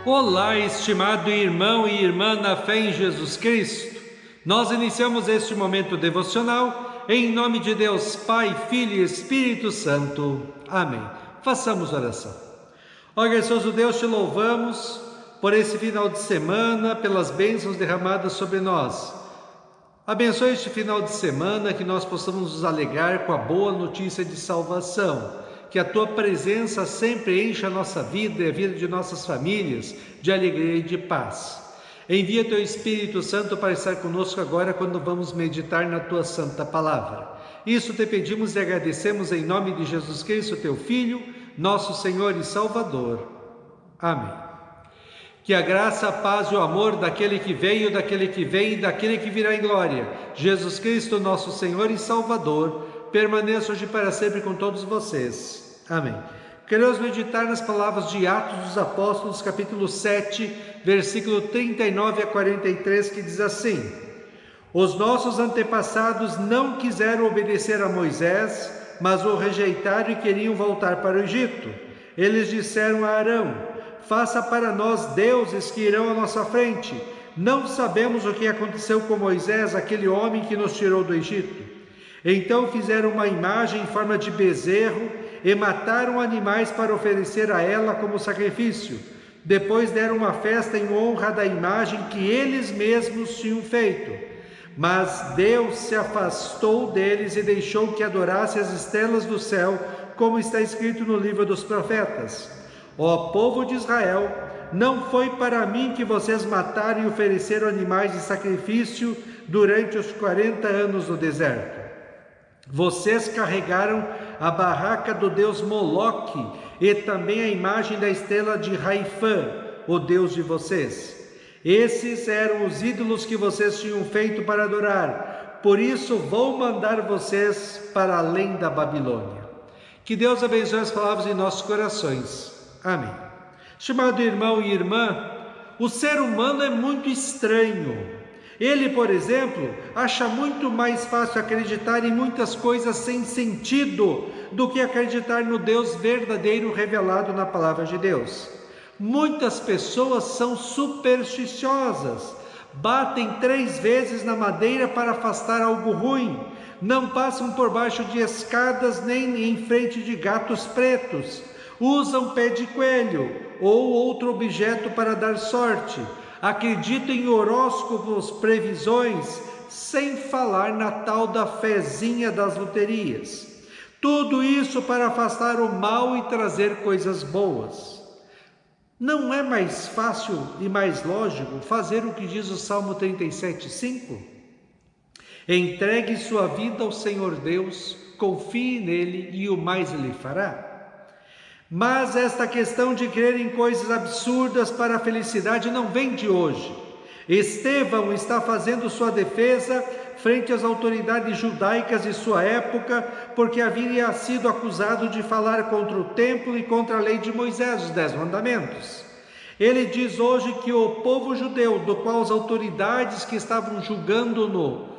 Olá, estimado irmão e irmã na fé em Jesus Cristo. Nós iniciamos este momento devocional em nome de Deus Pai, Filho e Espírito Santo. Amém. Façamos oração. Ó gracioso Deus, te louvamos por esse final de semana, pelas bênçãos derramadas sobre nós. Abençoe este final de semana, que nós possamos nos alegrar com a boa notícia de salvação. Que a Tua presença sempre encha a nossa vida e a vida de nossas famílias de alegria e de paz. Envia Teu Espírito Santo para estar conosco agora quando vamos meditar na Tua Santa Palavra. Isso te pedimos e agradecemos em nome de Jesus Cristo, Teu Filho, nosso Senhor e Salvador. Amém. Que a graça, a paz e o amor daquele que veio, daquele que vem e daquele que virá em glória, Jesus Cristo, nosso Senhor e Salvador, permaneça hoje para sempre com todos vocês. Amém. Queremos meditar nas palavras de Atos dos Apóstolos, capítulo 7, versículo 39 a 43, que diz assim: Os nossos antepassados não quiseram obedecer a Moisés, mas o rejeitaram e queriam voltar para o Egito. Eles disseram a Arão: Faça para nós deuses que irão à nossa frente. Não sabemos o que aconteceu com Moisés, aquele homem que nos tirou do Egito. Então fizeram uma imagem em forma de bezerro e mataram animais para oferecer a ela como sacrifício. Depois deram uma festa em honra da imagem que eles mesmos tinham feito. Mas Deus se afastou deles e deixou que adorasse as estrelas do céu, como está escrito no livro dos profetas. Ó povo de Israel, não foi para mim que vocês mataram e ofereceram animais de sacrifício durante os 40 anos no deserto. Vocês carregaram a barraca do deus Moloque e também a imagem da estrela de Raifã, o deus de vocês. Esses eram os ídolos que vocês tinham feito para adorar. Por isso vou mandar vocês para além da Babilônia. Que Deus abençoe as palavras em nossos corações. Amém. Estimado irmão e irmã, o ser humano é muito estranho. Ele, por exemplo, acha muito mais fácil acreditar em muitas coisas sem sentido do que acreditar no Deus verdadeiro revelado na palavra de Deus. Muitas pessoas são supersticiosas, batem 3 vezes na madeira para afastar algo ruim, não passam por baixo de escadas nem em frente de gatos pretos, usam pé de coelho ou outro objeto para dar sorte, acreditam em horóscopos, previsões, sem falar na tal da fezinha das loterias. Tudo isso para afastar o mal e trazer coisas boas. Não é mais fácil e mais lógico fazer o que diz o Salmo 37:5? Entregue sua vida ao Senhor Deus, confie nele e o mais ele fará. Mas esta questão de crer em coisas absurdas para a felicidade não vem de hoje. Estevão está fazendo sua defesa frente às autoridades judaicas de sua época, porque havia sido acusado de falar contra o templo e contra a lei de Moisés, os 10 mandamentos. Ele diz hoje que o povo judeu, do qual as autoridades que estavam julgando-no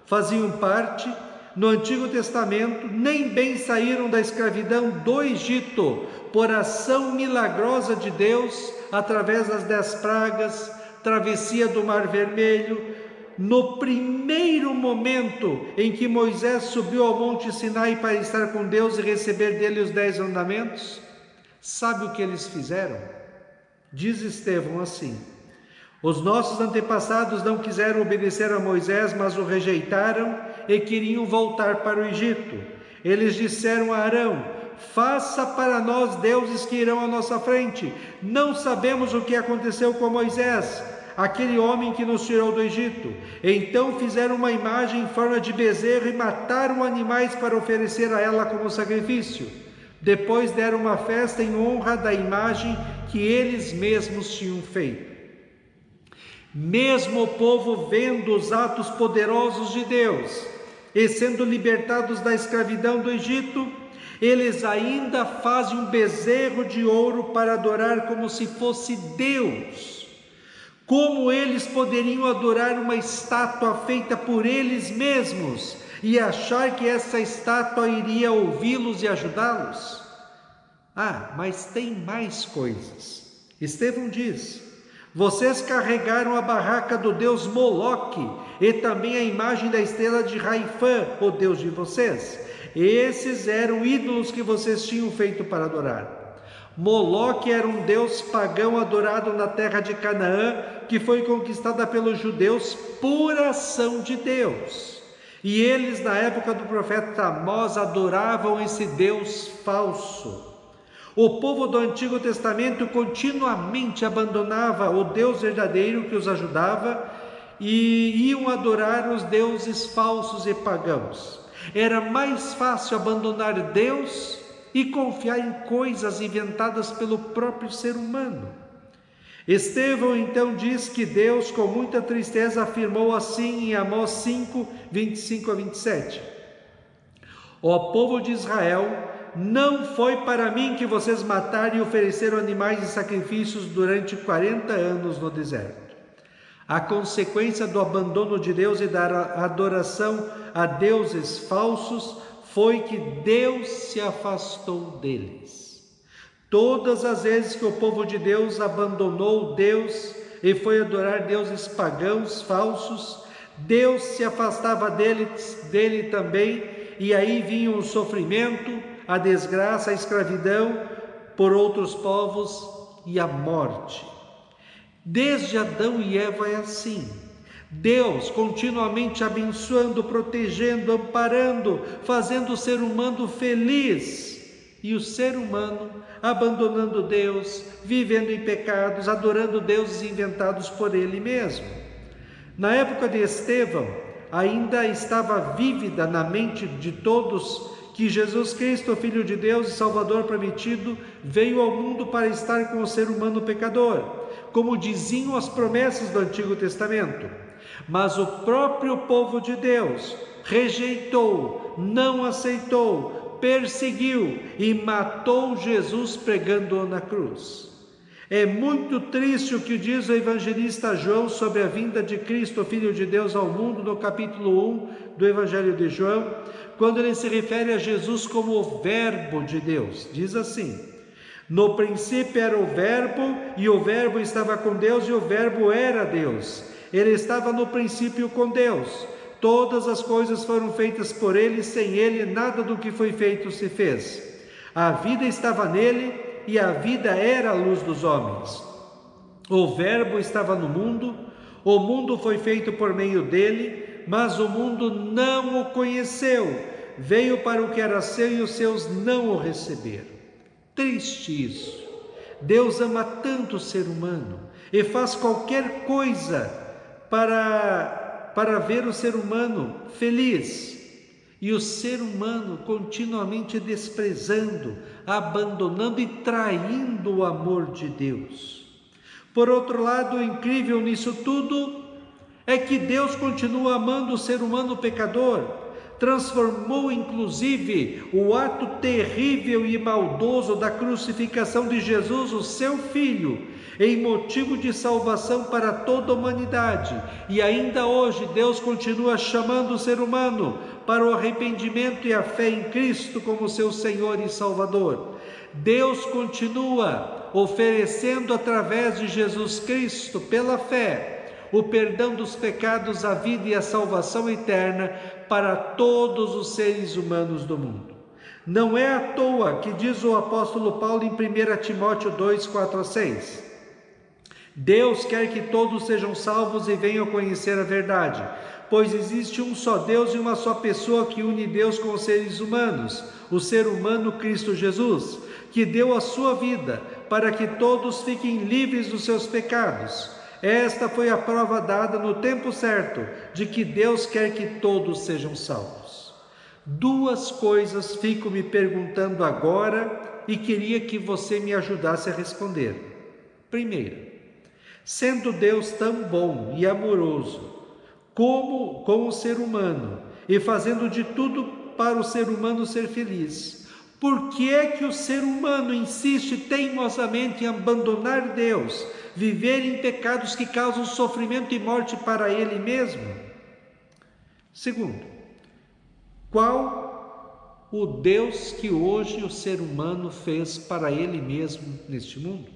faziam parte, no Antigo Testamento, nem bem saíram da escravidão do Egito, por ação milagrosa de Deus, através das 10 pragas, travessia do Mar Vermelho. No primeiro momento em que Moisés subiu ao Monte Sinai para estar com Deus e receber dele os 10 mandamentos, sabe o que eles fizeram? Diz Estevão assim: Os nossos antepassados não quiseram obedecer a Moisés, mas o rejeitaram e queriam voltar para o Egito. Eles disseram a Arão: Faça para nós deuses que irão à nossa frente. Não sabemos o que aconteceu com Moisés, aquele homem que nos tirou do Egito. Então fizeram uma imagem em forma de bezerro e mataram animais para oferecer a ela como sacrifício. Depois deram uma festa em honra da imagem que eles mesmos tinham feito. Mesmo o povo vendo os atos poderosos de Deus e sendo libertados da escravidão do Egito, eles ainda fazem um bezerro de ouro para adorar como se fosse Deus. Como eles poderiam adorar uma estátua feita por eles mesmos e achar que essa estátua iria ouvi-los e ajudá-los? Ah, mas tem mais coisas. Estevão diz: vocês carregaram a barraca do deus Moloque e também a imagem da estrela de Raifã, o deus de vocês. Esses eram ídolos que vocês tinham feito para adorar. Moloque era um deus pagão adorado na terra de Canaã, que foi conquistada pelos judeus por ação de Deus. E eles, na época do profeta Amós, adoravam esse deus falso. O povo do Antigo Testamento continuamente abandonava o Deus verdadeiro que os ajudava e iam adorar os deuses falsos e pagãos. Era mais fácil abandonar Deus e confiar em coisas inventadas pelo próprio ser humano. Estevão então diz que Deus, com muita tristeza, afirmou assim em Amós 5, 25 a 27. Ó povo de Israel, não foi para mim que vocês mataram e ofereceram animais e sacrifícios durante 40 anos no deserto. A consequência do abandono de Deus e da adoração a deuses falsos foi que Deus se afastou deles. Todas as vezes que o povo de Deus abandonou Deus e foi adorar deuses pagãos falsos, Deus se afastava dele também, e aí vinha o sofrimento, a desgraça, a escravidão por outros povos e a morte. Desde Adão e Eva é assim. Deus continuamente abençoando, protegendo, amparando, fazendo o ser humano feliz. E o ser humano abandonando Deus, vivendo em pecados, adorando deuses inventados por ele mesmo. Na época de Estevão, ainda estava vívida na mente de todos que Jesus Cristo, Filho de Deus e Salvador prometido, veio ao mundo para estar com o ser humano pecador, como diziam as promessas do Antigo Testamento. Mas o próprio povo de Deus rejeitou, não aceitou, perseguiu e matou Jesus pregando-o na cruz. É muito triste o que diz o evangelista João sobre a vinda de Cristo, Filho de Deus, ao mundo, no capítulo 1 do Evangelho de João, quando ele se refere a Jesus como o Verbo de Deus. Diz assim: no princípio era o Verbo, e o Verbo estava com Deus, e o Verbo era Deus. Ele estava no princípio com Deus. Todas as coisas foram feitas por ele, sem ele nada do que foi feito se fez. A vida estava nele, e a vida era a luz dos homens. O Verbo estava no mundo, o mundo foi feito por meio dele, mas o mundo não o conheceu. Veio para o que era seu e os seus não o receberam. Triste isso. Deus ama tanto o ser humano e faz qualquer coisa para ver o ser humano feliz. E o ser humano continuamente desprezando, abandonando e traindo o amor de Deus. Por outro lado, o incrível nisso tudo é que Deus continua amando o ser humano pecador. Transformou inclusive o ato terrível e maldoso da crucificação de Jesus, o seu Filho, em motivo de salvação para toda a humanidade. E ainda hoje Deus continua chamando o ser humano para o arrependimento e a fé em Cristo como seu Senhor e Salvador. Deus continua oferecendo através de Jesus Cristo, pela fé, o perdão dos pecados, a vida e a salvação eterna para todos os seres humanos do mundo. Não é à toa que diz o apóstolo Paulo em 1 Timóteo 2, 4 a 6. Deus quer que todos sejam salvos e venham conhecer a verdade, pois existe um só Deus e uma só pessoa que une Deus com os seres humanos, o ser humano Cristo Jesus, que deu a sua vida para que todos fiquem livres dos seus pecados. Esta foi a prova dada no tempo certo de que Deus quer que todos sejam salvos. Duas coisas fico me perguntando agora e queria que você me ajudasse a responder. Primeiro, sendo Deus tão bom e amoroso como com o ser humano e fazendo de tudo para o ser humano ser feliz, por que é que o ser humano insiste teimosamente em abandonar Deus, viver em pecados que causam sofrimento e morte para ele mesmo? Segundo, qual o Deus que hoje o ser humano fez para ele mesmo neste mundo?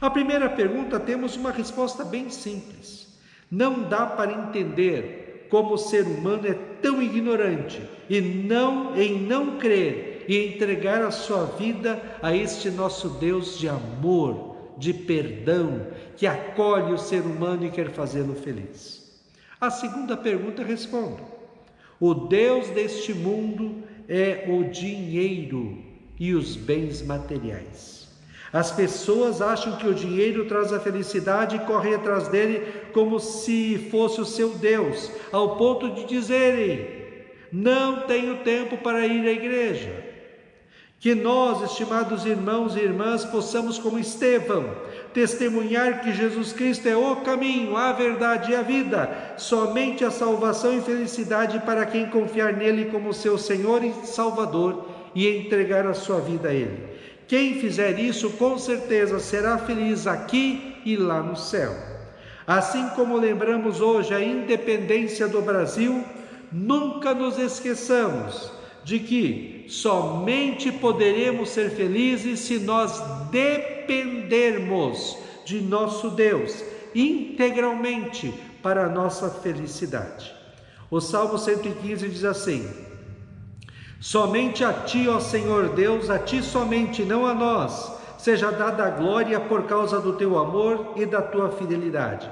A primeira pergunta temos uma resposta bem simples. Não dá para entender como o ser humano é tão ignorante em não crer e entregar a sua vida a este nosso Deus de amor, de perdão, que acolhe o ser humano e quer fazê-lo feliz. A segunda pergunta respondo. O Deus deste mundo é o dinheiro e os bens materiais. As pessoas acham que o dinheiro traz a felicidade e correm atrás dele como se fosse o seu Deus, ao ponto de dizerem: não tenho tempo para ir à igreja. Que nós, estimados irmãos e irmãs, possamos, como Estevão, testemunhar que Jesus Cristo é o caminho, a verdade e a vida, somente a salvação e felicidade para quem confiar nele como seu Senhor e Salvador e entregar a sua vida a ele. Quem fizer isso, com certeza, será feliz aqui e lá no céu. Assim como lembramos hoje a independência do Brasil, nunca nos esqueçamos de que somente poderemos ser felizes se nós dependermos de nosso Deus integralmente para a nossa felicidade. O Salmo 115 diz assim: somente a Ti, ó Senhor Deus, a Ti somente, não a nós, seja dada a glória por causa do Teu amor e da Tua fidelidade.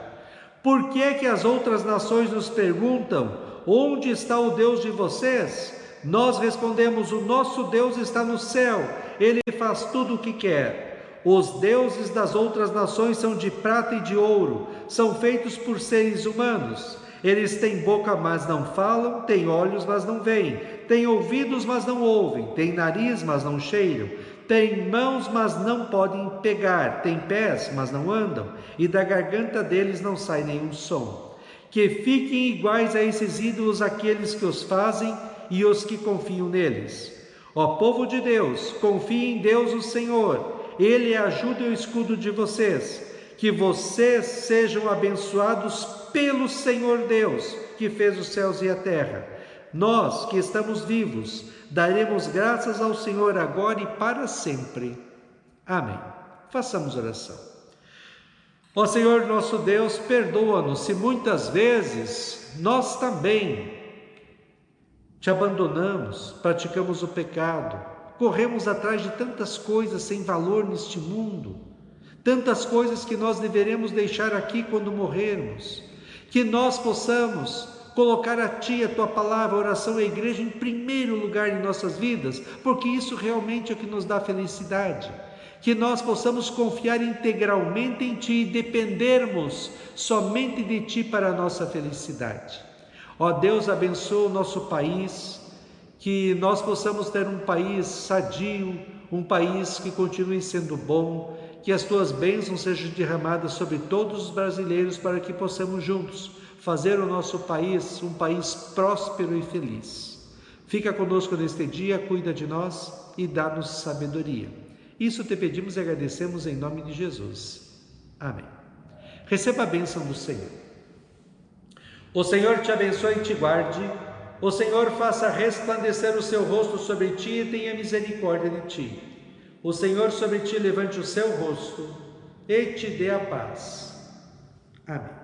Por que é que as outras nações nos perguntam: onde está o Deus de vocês? Nós respondemos: o nosso Deus está no céu, Ele faz tudo o que quer. Os deuses das outras nações são de prata e de ouro, são feitos por seres humanos. Eles têm boca, mas não falam, têm olhos, mas não veem, têm ouvidos, mas não ouvem, têm nariz, mas não cheiram, têm mãos, mas não podem pegar, têm pés, mas não andam, e da garganta deles não sai nenhum som. Que fiquem iguais a esses ídolos aqueles que os fazem e os que confiam neles. Ó povo de Deus, confie em Deus o Senhor, Ele é a ajuda e o escudo de vocês. Que vocês sejam abençoados pelo Senhor Deus, que fez os céus e a terra. Nós, que estamos vivos, daremos graças ao Senhor agora e para sempre. Amém. Façamos oração. Ó Senhor nosso Deus, perdoa-nos se muitas vezes nós também Te abandonamos, praticamos o pecado, corremos atrás de tantas coisas sem valor neste mundo, tantas coisas que nós deveremos deixar aqui quando morrermos, que nós possamos colocar a Ti, a Tua palavra, a oração e a igreja em primeiro lugar em nossas vidas, porque isso realmente é o que nos dá felicidade, que nós possamos confiar integralmente em Ti e dependermos somente de Ti para a nossa felicidade. Ó Deus, abençoa o nosso país, que nós possamos ter um país sadio, um país que continue sendo bom, que as Tuas bênçãos sejam derramadas sobre todos os brasileiros para que possamos juntos fazer o nosso país um país próspero e feliz. Fica conosco neste dia, cuida de nós e dá-nos sabedoria. Isso Te pedimos e agradecemos em nome de Jesus. Amém. Receba a bênção do Senhor. O Senhor te abençoe e te guarde. O Senhor faça resplandecer o seu rosto sobre ti e tenha misericórdia de ti. O Senhor sobre ti levante o seu rosto e te dê a paz. Amém.